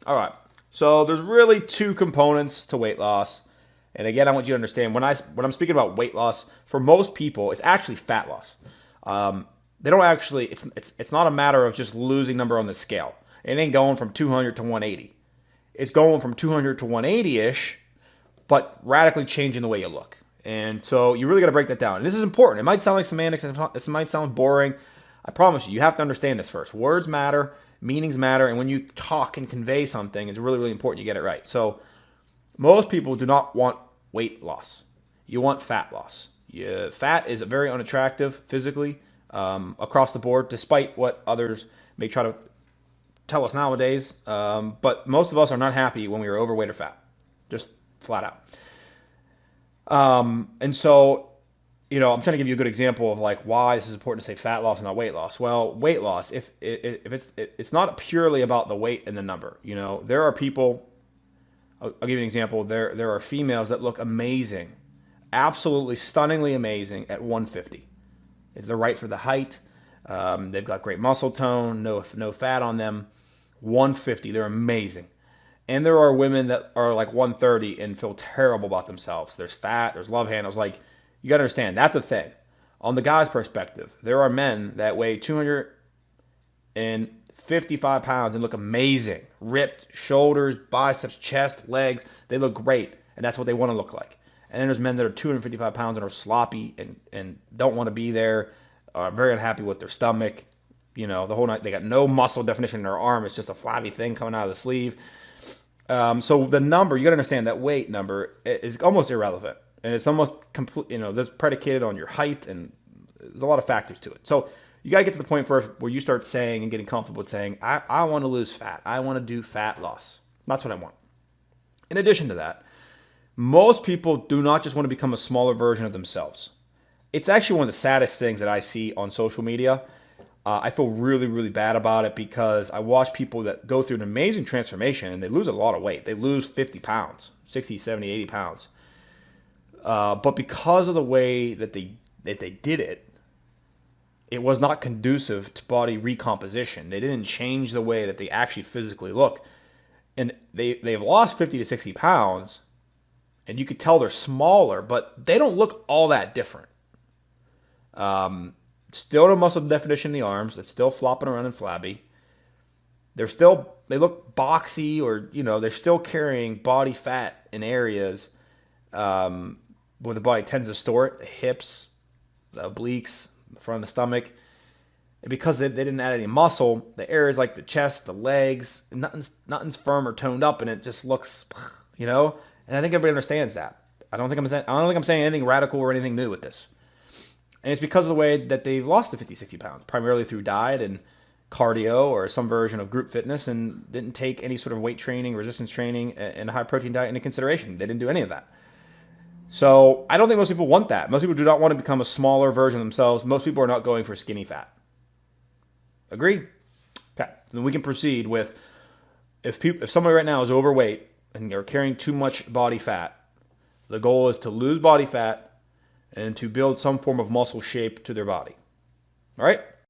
All right. So there's really two components to weight loss. And again, I want you to understand when I'm speaking about weight loss, for most people, it's actually fat loss. They don't actually. It's not a matter of just losing number on the scale. It ain't going from 200 to 180. It's going from 200 to 180 ish, but radically changing the way you look. And so you really got to break that down. And this is important. It might sound like semantics. It might sound boring. I promise you, you have to understand this first. Words matter, meanings matter, and when you talk and convey something, it's really, really important you get it right. So most people do not want weight loss. You want fat loss. Fat is very unattractive physically across the board, despite what others may try to tell us nowadays. But most of us are not happy when we are overweight or fat, just flat out. And so, I'm trying to give you a good example of like why this is important to say fat loss and not weight loss. Well, weight loss, if it's not purely about the weight and the number. There are people. I'll give you an example. There are females that look amazing, absolutely stunningly amazing at 150. They're right for the height. They've got great muscle tone, no fat on them. 150, they're amazing. And there are women that are like 130 and feel terrible about themselves. There's fat, there's love handles. Like, you got to understand, that's a thing. On the guy's perspective, there are men that weigh 255 pounds and look amazing. Ripped shoulders, biceps, chest, legs. They look great, and that's what they want to look like. And then there's men that are 255 pounds and are sloppy and don't want to be there, are very unhappy with their stomach. The whole night, they got no muscle definition in their arm. It's just a flabby thing coming out of the sleeve. So the number, you got to understand that weight number is almost irrelevant. And it's almost complete, that's predicated on your height, and there's a lot of factors to it. So you got to get to the point first where you start saying and getting comfortable with saying, I want to lose fat. I want to do fat loss. That's what I want. In addition to that, most people do not just want to become a smaller version of themselves. It's actually one of the saddest things that I see on social media. I feel really, really bad about it because I watch people that go through an amazing transformation and they lose a lot of weight. They lose 50 pounds, 60, 70, 80 pounds. But because of the way that they did it, it was not conducive to body recomposition. They didn't change the way that they actually physically look. And they've lost 50 to 60 pounds, and you could tell they're smaller, but they don't look all that different. Still no muscle definition in the arms. It's still flopping around and flabby. They look boxy, or, they're still carrying body fat in areas where the body tends to store it, the hips, the obliques, the front of the stomach. And because they didn't add any muscle, the areas like the chest, the legs, nothing's firm or toned up, and it just looks, And I think everybody understands that. I don't think I'm saying anything radical or anything new with this. And it's because of the way that they've lost the 50, 60 pounds, primarily through diet and cardio or some version of group fitness, and didn't take any sort of weight training, resistance training, and a high protein diet into consideration. They didn't do any of that. So I don't think most people want that. Most people do not want to become a smaller version of themselves. Most people are not going for skinny fat. Agree? Okay. Then we can proceed with, if somebody right now is overweight and they're carrying too much body fat, the goal is to lose body fat and to build some form of muscle shape to their body. All right?